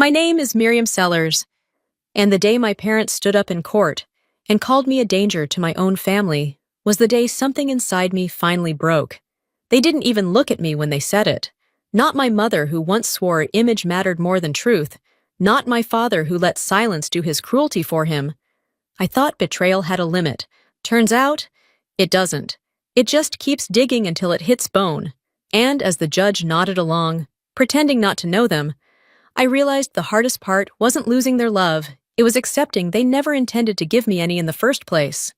My name is Miriam Sellers, and the day my parents stood up in court and called me a danger to my own family was the day something inside me finally broke. They didn't even look at me when they said it. Not my mother, who once swore image mattered more than truth. Not my father, who let silence do his cruelty for him. I thought betrayal had a limit. Turns out, it doesn't. It just keeps digging until it hits bone. And as the judge nodded along, pretending not to know them, I realized the hardest part wasn't losing their love. It was accepting they never intended to give me any in the first place.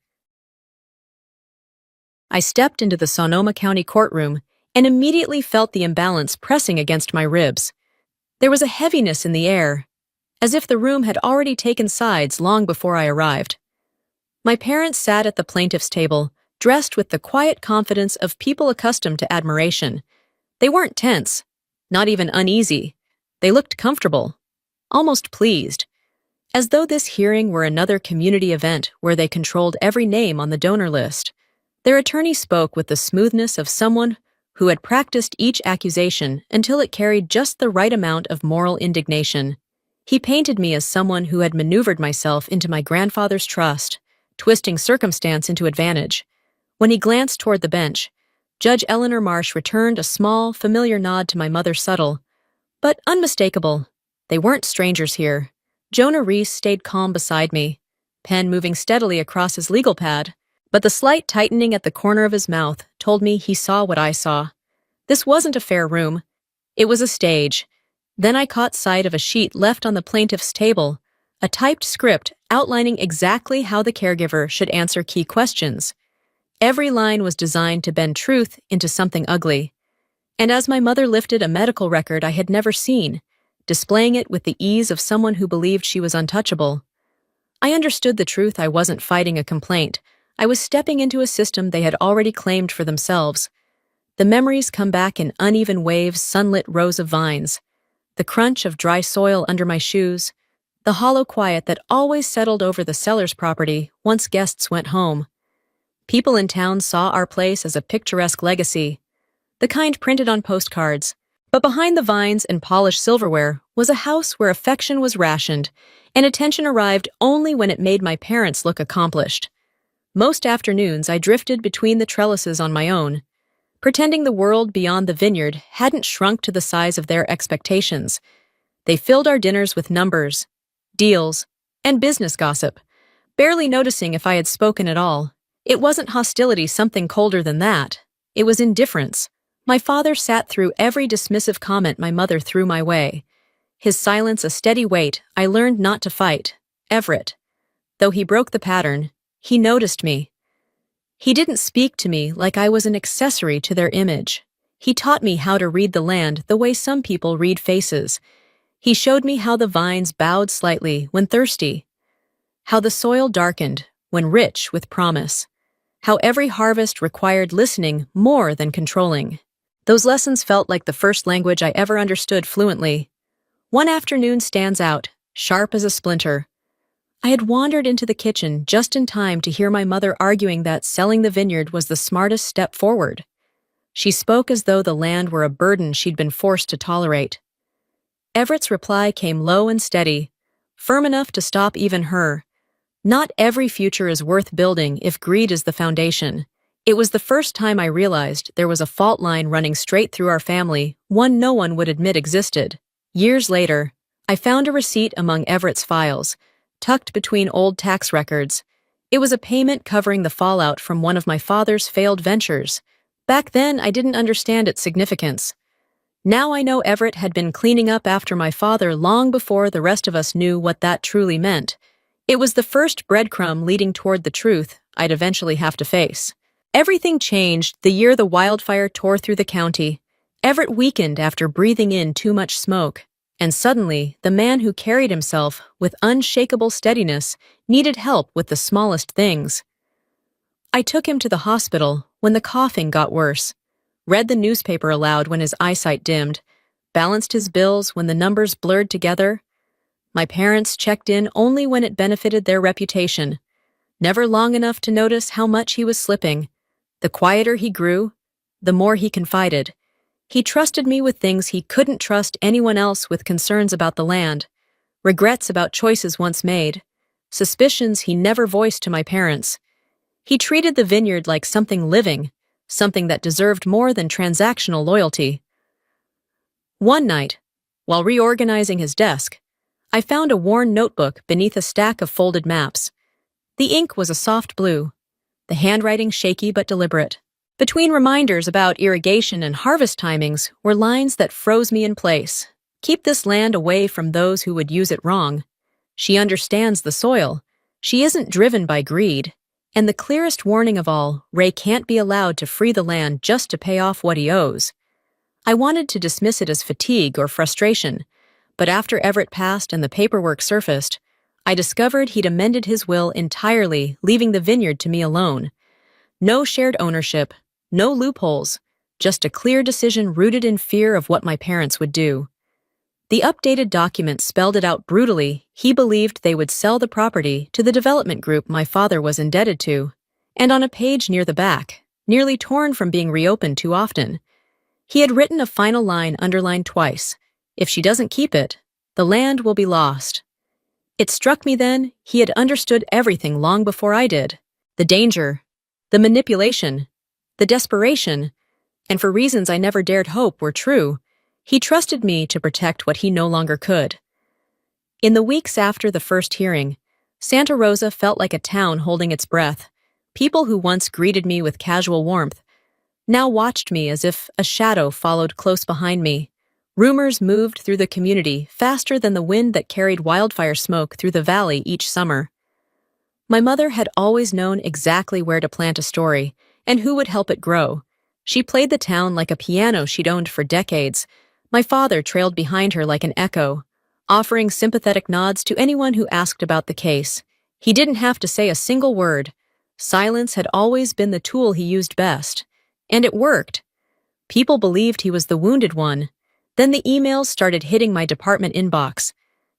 I stepped into the Sonoma County courtroom and immediately felt the imbalance pressing against my ribs. There was a heaviness in the air, as if the room had already taken sides long before I arrived. My parents sat at the plaintiff's table, dressed with the quiet confidence of people accustomed to admiration. They weren't tense, not even uneasy. They looked comfortable, almost pleased, as though this hearing were another community event where they controlled every name on the donor list. Their attorney spoke with the smoothness of someone who had practiced each accusation until it carried just the right amount of moral indignation. He painted me as someone who had maneuvered myself into my grandfather's trust, twisting circumstance into advantage. When he glanced toward the bench, Judge Eleanor Marsh returned a small, familiar nod to my mother, subtle, but unmistakable. They weren't strangers here. Jonah Reese stayed calm beside me, pen moving steadily across his legal pad, but the slight tightening at the corner of his mouth told me he saw what I saw. This wasn't a fair room. It was a stage. Then I caught sight of a sheet left on the plaintiff's table, a typed script outlining exactly how the caregiver should answer key questions. Every line was designed to bend truth into something ugly. And as my mother lifted a medical record I had never seen, displaying it with the ease of someone who believed she was untouchable, I understood the truth. I wasn't fighting a complaint. I was stepping into a system they had already claimed for themselves. The memories come back in uneven waves, sunlit rows of vines, the crunch of dry soil under my shoes, the hollow quiet that always settled over the Sellers property once guests went home. People in town saw our place as a picturesque legacy, the kind printed on postcards. But behind the vines and polished silverware was a house where affection was rationed, and attention arrived only when it made my parents look accomplished. Most afternoons I drifted between the trellises on my own, pretending the world beyond the vineyard hadn't shrunk to the size of their expectations. They filled our dinners with numbers, deals, and business gossip, barely noticing if I had spoken at all. It wasn't hostility, something colder than that. It was indifference. My father sat through every dismissive comment my mother threw my way. His silence a steady weight. I learned not to fight. Everett. Though he broke the pattern, he noticed me. He didn't speak to me like I was an accessory to their image. He taught me how to read the land the way some people read faces. He showed me how the vines bowed slightly when thirsty, how the soil darkened when rich with promise, how every harvest required listening more than controlling. Those lessons felt like the first language I ever understood fluently. One afternoon stands out, sharp as a splinter. I had wandered into the kitchen just in time to hear my mother arguing that selling the vineyard was the smartest step forward. She spoke as though the land were a burden she'd been forced to tolerate. Everett's reply came low and steady, firm enough to stop even her. Not every future is worth building if greed is the foundation. It was the first time I realized there was a fault line running straight through our family, one no one would admit existed. Years later, I found a receipt among Everett's files, tucked between old tax records. It was a payment covering the fallout from one of my father's failed ventures. Back then, I didn't understand its significance. Now I know Everett had been cleaning up after my father long before the rest of us knew what that truly meant. It was the first breadcrumb leading toward the truth I'd eventually have to face. Everything changed the year the wildfire tore through the county. Everett weakened after breathing in too much smoke, and suddenly the man who carried himself with unshakable steadiness needed help with the smallest things. I took him to the hospital when the coughing got worse, read the newspaper aloud when his eyesight dimmed, balanced his bills when the numbers blurred together. My parents checked in only when it benefited their reputation, never long enough to notice how much he was slipping. The quieter he grew, the more he confided. He trusted me with things he couldn't trust anyone else with concerns about the land, regrets about choices once made, suspicions he never voiced to my parents. He treated the vineyard like something living, something that deserved more than transactional loyalty. One night, while reorganizing his desk, I found a worn notebook beneath a stack of folded maps. The ink was a soft blue, the handwriting shaky but deliberate. Between reminders about irrigation and harvest timings were lines that froze me in place. Keep this land away from those who would use it wrong. She understands the soil. She isn't driven by greed. And the clearest warning of all, Ray can't be allowed to free the land just to pay off what he owes. I wanted to dismiss it as fatigue or frustration, but after Everett passed and the paperwork surfaced, I discovered he'd amended his will entirely, leaving the vineyard to me alone. No shared ownership, no loopholes, just a clear decision rooted in fear of what my parents would do. The updated document spelled it out brutally. He believed they would sell the property to the development group my father was indebted to, and on a page near the back, nearly torn from being reopened too often, he had written a final line underlined twice. If she doesn't keep it, the land will be lost. It struck me then he had understood everything long before I did. The danger, the manipulation, the desperation, and for reasons I never dared hope were true, he trusted me to protect what he no longer could. In the weeks after the first hearing, Santa Rosa felt like a town holding its breath. People who once greeted me with casual warmth now watched me as if a shadow followed close behind me. Rumors moved through the community faster than the wind that carried wildfire smoke through the valley each summer. My mother had always known exactly where to plant a story and who would help it grow. She played the town like a piano she'd owned for decades. My father trailed behind her like an echo, offering sympathetic nods to anyone who asked about the case. He didn't have to say a single word. Silence had always been the tool he used best. And it worked. People believed he was the wounded one. Then the emails started hitting my department inbox.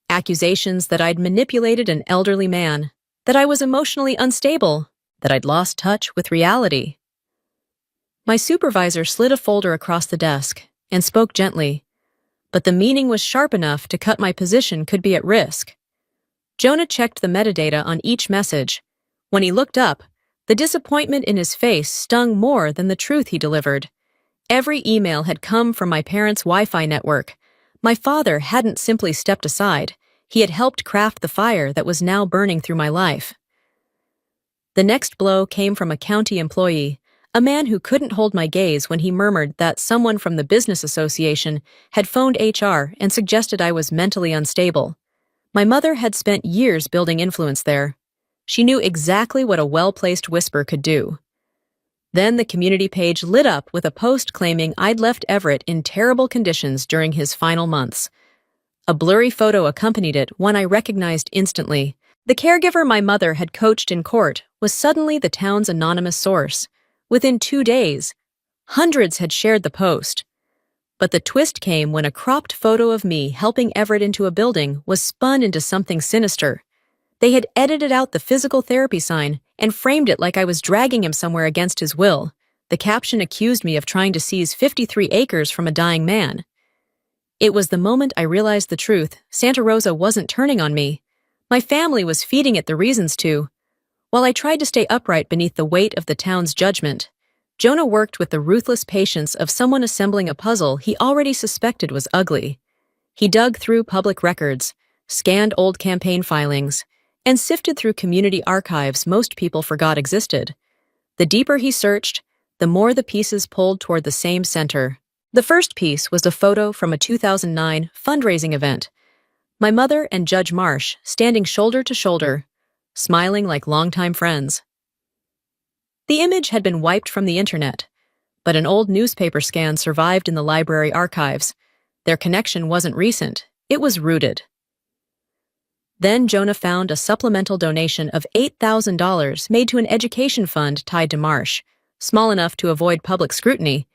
Accusations that I'd manipulated an elderly man, that I was emotionally unstable, that I'd lost touch with reality. My supervisor slid a folder across the desk and spoke gently, but the meaning was sharp enough to cut my position could be at risk. Jonah checked the metadata on each message. When he looked up, the disappointment in his face stung more than the truth he delivered. Every email had come from my parents' Wi-Fi network. My father hadn't simply stepped aside. He had helped craft the fire that was now burning through my life. The next blow came from a county employee, a man who couldn't hold my gaze when he murmured that someone from the business association had phoned HR and suggested I was mentally unstable. My mother had spent years building influence there. She knew exactly what a well-placed whisper could do. Then the community page lit up with a post claiming I'd left Everett in terrible conditions during his final months. A blurry photo accompanied it, one I recognized instantly. The caregiver my mother had coached in court was suddenly the town's anonymous source. Within 2 days, hundreds had shared the post. But the twist came when a cropped photo of me helping Everett into a building was spun into something sinister. They had edited out the physical therapy sign and framed it like I was dragging him somewhere against his will. The caption accused me of trying to seize 53 acres from a dying man. It was the moment I realized the truth. Santa Rosa wasn't turning on me. My family was feeding it the reasons to. While I tried to stay upright beneath the weight of the town's judgment, Jonah worked with the ruthless patience of someone assembling a puzzle he already suspected was ugly. He dug through public records, scanned old campaign filings, and sifted through community archives most people forgot existed. The deeper he searched, the more the pieces pulled toward the same center. The first piece was a photo from a 2009 fundraising event. My mother and Judge Marsh standing shoulder to shoulder, smiling like longtime friends. The image had been wiped from the internet, but an old newspaper scan survived in the library archives. Their connection wasn't recent, it was rooted. Then Jonah found a supplemental donation of $8,000 made to an education fund tied to Marsh, small enough to avoid public scrutiny.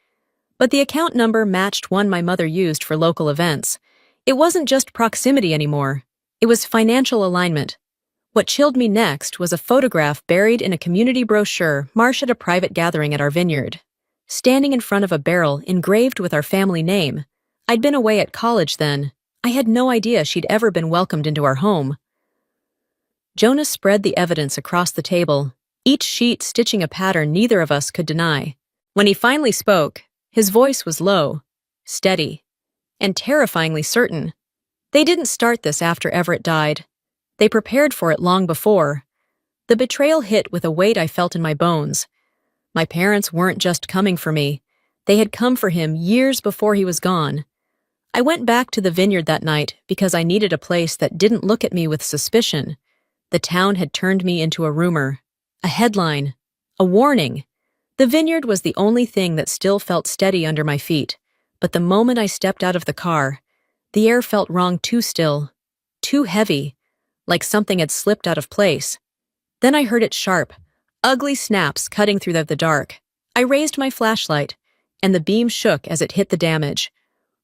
But the account number matched one my mother used for local events. It wasn't just proximity anymore, it was financial alignment. What chilled me next was a photograph buried in a community brochure Marsh at a private gathering at our vineyard. standing in front of a barrel engraved with our family name. I'd been away at college then. I had no idea she'd ever been welcomed into our home. Jonah spread the evidence across the table, each sheet stitching a pattern neither of us could deny. When he finally spoke, his voice was low, steady, and terrifyingly certain. They didn't start this after Everett died. They prepared for it long before. The betrayal hit with a weight I felt in my bones. My parents weren't just coming for me. They had come for him years before he was gone. I went back to the vineyard that night because I needed a place that didn't look at me with suspicion. The town had turned me into a rumor, a headline, a warning. The vineyard was the only thing that still felt steady under my feet, but the moment I stepped out of the car, the air felt wrong, too still, too heavy, like something had slipped out of place. Then I heard its sharp, ugly snaps cutting through the dark. I raised my flashlight, and the beam shook as it hit the damage.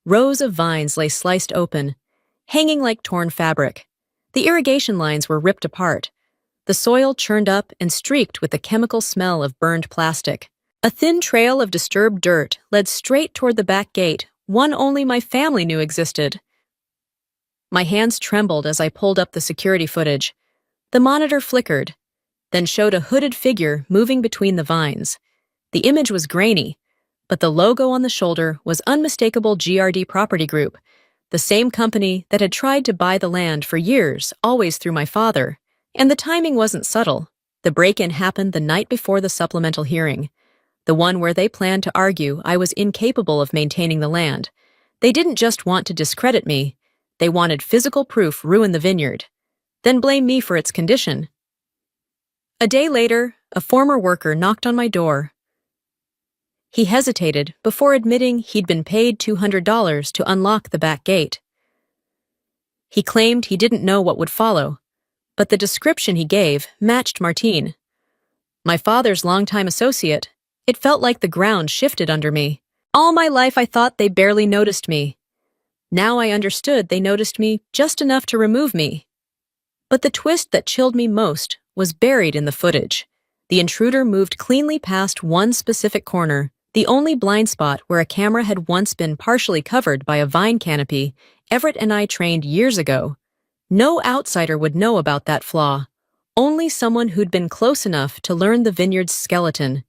Rows of vines lay sliced open, hanging like torn fabric. The irrigation lines were ripped apart. The soil churned up and streaked with the chemical smell of burned plastic. A thin trail of disturbed dirt led straight toward the back gate, one only my family knew existed. My hands trembled as I pulled up the security footage. The monitor flickered, then showed a hooded figure moving between the vines. The image was grainy, but the logo on the shoulder was unmistakable GRD Property Group, the same company that had tried to buy the land for years, always through my father. And the timing wasn't subtle. The break-in happened the night before the supplemental hearing, the one where they planned to argue I was incapable of maintaining the land. They didn't just want to discredit me, they wanted physical proof ruin the vineyard, then blame me for its condition. A day later, a former worker knocked on my door. He hesitated before admitting he'd been paid $200 to unlock the back gate. He claimed he didn't know what would follow, but the description he gave matched Martine, my father's longtime associate. It felt like the ground shifted under me. All my life I thought they barely noticed me. Now I understood they noticed me just enough to remove me. But the twist that chilled me most was buried in the footage. The intruder moved cleanly past one specific corner, the only blind spot where a camera had once been partially covered by a vine canopy Everett and I trained years ago. No outsider would know about that flaw, only someone who'd been close enough to learn the vineyard's skeleton.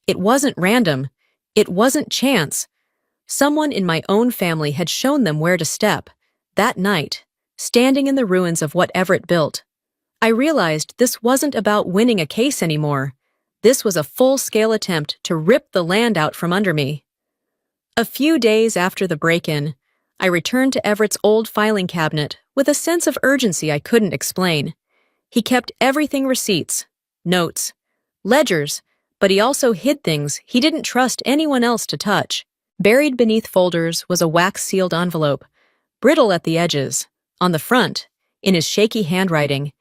It wasn't random. It wasn't chance. Someone in my own family had shown them where to step. That night, standing in the ruins of what Everett built, I realized this wasn't about winning a case anymore. This was a full-scale attempt to rip the land out from under me. A few days after the break-in, I returned to Everett's old filing cabinet with a sense of urgency I couldn't explain. He kept everything: receipts, notes, ledgers, but he also hid things he didn't trust anyone else to touch. Buried beneath folders was a wax-sealed envelope, brittle at the edges. On the front, in his shaky handwriting,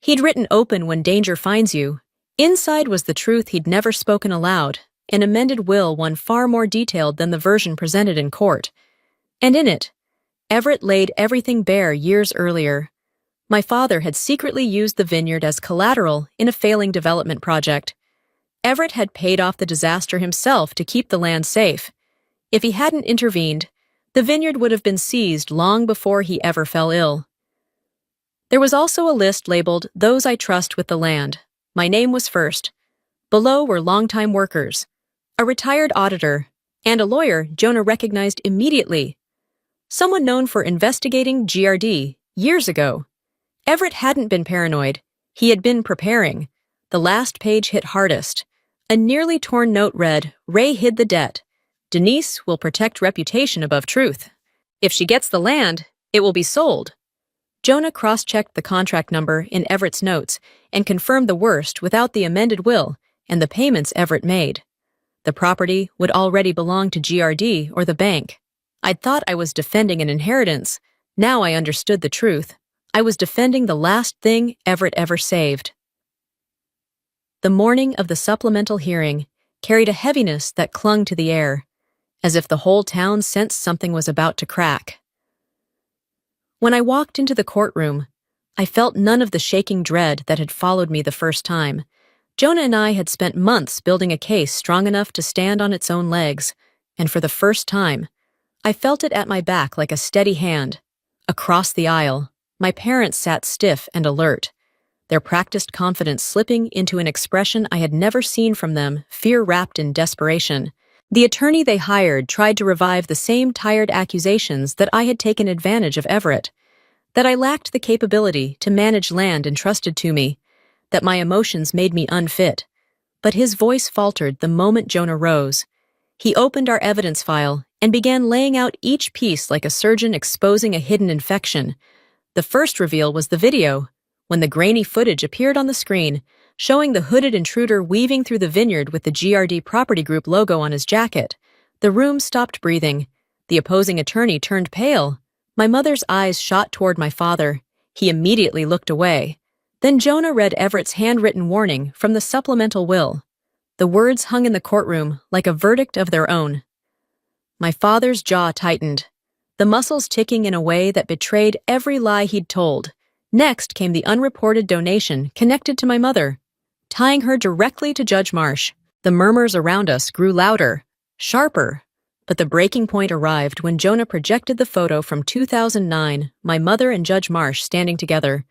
he'd written "Open when danger finds you." Inside was the truth he'd never spoken aloud, an amended will, one far more detailed than the version presented in court. And in it, Everett laid everything bare years earlier. My father had secretly used the vineyard as collateral in a failing development project. Everett had paid off the disaster himself to keep the land safe. If he hadn't intervened, the vineyard would have been seized long before he ever fell ill. There was also a list labeled "Those I Trust with the Land." My name was first. Below were longtime workers, a retired auditor, and a lawyer Jonah recognized immediately. Someone known for investigating GRD years ago. Everett hadn't been paranoid. He had been preparing. The last page hit hardest. A nearly torn note read, "Ray hid the debt. Denise will protect reputation above truth. If she gets the land, it will be sold." Jonah cross-checked the contract number in Everett's notes and confirmed the worst without the amended will and the payments Everett made. The property would already belong to GRD or the bank. I'd thought I was defending an inheritance. Now I understood the truth. I was defending the last thing Everett ever saved. The morning of the supplemental hearing carried a heaviness that clung to the air, as if the whole town sensed something was about to crack. When I walked into the courtroom, I felt none of the shaking dread that had followed me the first time, Jonah and I had spent months building a case strong enough to stand on its own legs, and for the first time, I felt it at my back like a steady hand. Across the aisle, my parents sat stiff and alert, their practiced confidence slipping into an expression I had never seen from them, fear wrapped in desperation. The attorney they hired tried to revive the same tired accusations that I had taken advantage of Everett, that I lacked the capability to manage land entrusted to me, that my emotions made me unfit. But his voice faltered the moment Jonah rose. He opened our evidence file and began laying out each piece like a surgeon exposing a hidden infection. The first reveal was the video, when the grainy footage appeared on the screen, showing the hooded intruder weaving through the vineyard with the GRD Property Group logo on his jacket. The room stopped breathing. The opposing attorney turned pale. My mother's eyes shot toward my father. He immediately looked away. Then Jonah read Everett's handwritten warning from the supplemental will. The words hung in the courtroom like a verdict of their own. My father's jaw tightened, the muscles ticking in a way that betrayed every lie he'd told. Next came the unreported donation connected to my mother, tying her directly to Judge Marsh. The murmurs around us grew louder, sharper, but the breaking point arrived when Jonah projected the photo from 2009, my mother and Judge Marsh standing together,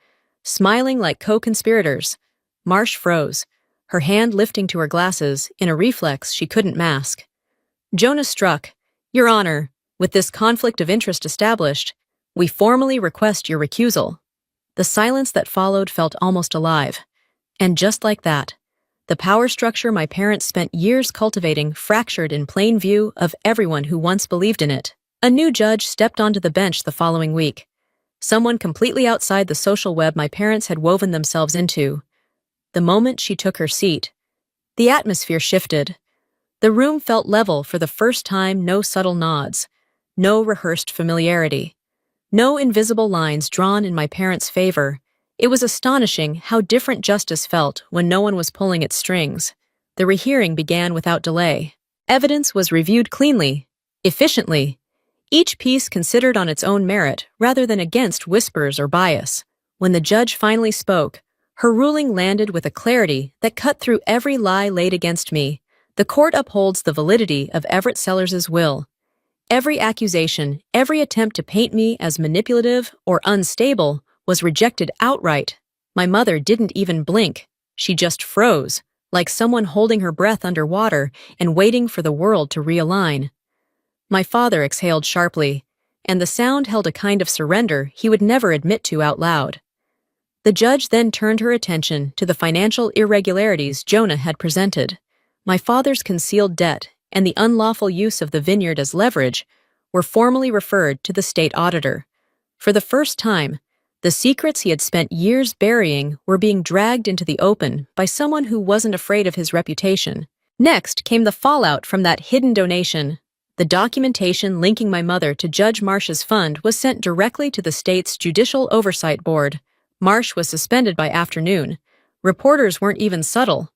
smiling like co-conspirators. Marsh froze, her hand lifting to her glasses in a reflex she couldn't mask. Jonah struck, "Your Honor, with this conflict of interest established, we formally request your recusal." The silence that followed felt almost alive. And just like that, the power structure my parents spent years cultivating fractured in plain view of everyone who once believed in it. A new judge stepped onto the bench the following week, someone completely outside the social web my parents had woven themselves into. The moment she took her seat, the atmosphere shifted. The room felt level for the first time, no subtle nods, no rehearsed familiarity. No invisible lines drawn in my parents' favor. It was astonishing how different justice felt when no one was pulling its strings. The rehearing began without delay. Evidence was reviewed cleanly, efficiently, each piece considered on its own merit rather than against whispers or bias. When the judge finally spoke, her ruling landed with a clarity that cut through every lie laid against me. The court upholds the validity of Everett Sellers's will. Every accusation, every attempt to paint me as manipulative or unstable was rejected outright. My mother didn't even blink. She just froze, like someone holding her breath underwater and waiting for the world to realign. My father exhaled sharply, and the sound held a kind of surrender he would never admit to out loud. The judge then turned her attention to the financial irregularities Jonah had presented. My father's concealed debt and the unlawful use of the vineyard as leverage were formally referred to the state auditor. For the first time, the secrets he had spent years burying were being dragged into the open by someone who wasn't afraid of his reputation. Next came the fallout from that hidden donation. The documentation linking my mother to Judge Marsh's fund was sent directly to the state's Judicial Oversight Board. Marsh was suspended by afternoon. Reporters weren't even subtle,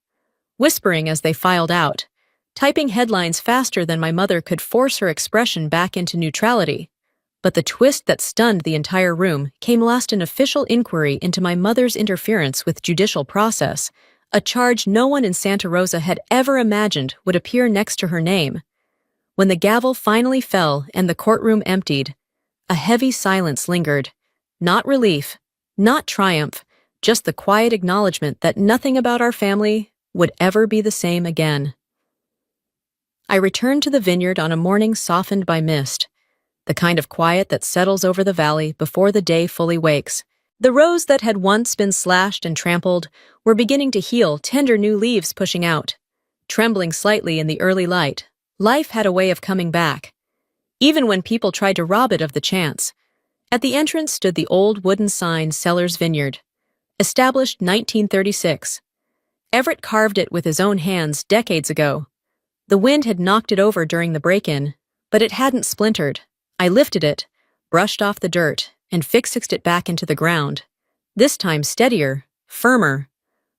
whispering as they filed out, typing headlines faster than my mother could force her expression back into neutrality. But the twist that stunned the entire room came last an official inquiry into my mother's interference with judicial process, a charge no one in Santa Rosa had ever imagined would appear next to her name. When the gavel finally fell and the courtroom emptied, a heavy silence lingered. Not relief, not triumph, just the quiet acknowledgement that nothing about our family would ever be the same again. I returned to the vineyard on a morning softened by mist, the kind of quiet that settles over the valley before the day fully wakes. The rows that had once been slashed and trampled were beginning to heal, tender new leaves pushing out. Trembling slightly in the early light, life had a way of coming back, even when people tried to rob it of the chance. At the entrance stood the old wooden sign Sellers Vineyard, established 1936. Everett carved it with his own hands decades ago. The wind had knocked it over during the break-in, but it hadn't splintered. I lifted it, brushed off the dirt, and fixed it back into the ground. This time steadier, firmer,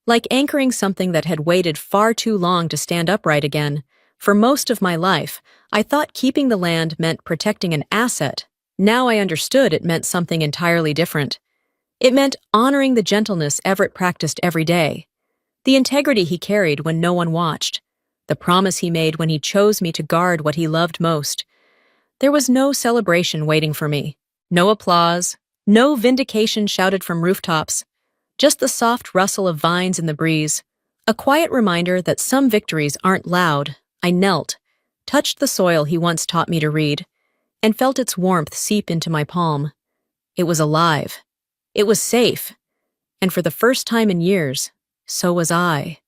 like anchoring something that had waited far too long to stand upright again. For most of my life, I thought keeping the land meant protecting an asset. Now I understood it meant something entirely different. It meant honoring the gentleness Everett practiced every day. The integrity he carried when no one watched, the promise he made when he chose me to guard what he loved most. There was no celebration waiting for me, no applause, no vindication shouted from rooftops, just the soft rustle of vines in the breeze, a quiet reminder that some victories aren't loud. I knelt, touched the soil he once taught me to read, and felt its warmth seep into my palm. It was alive. It was safe. And for the first time in years, so was I.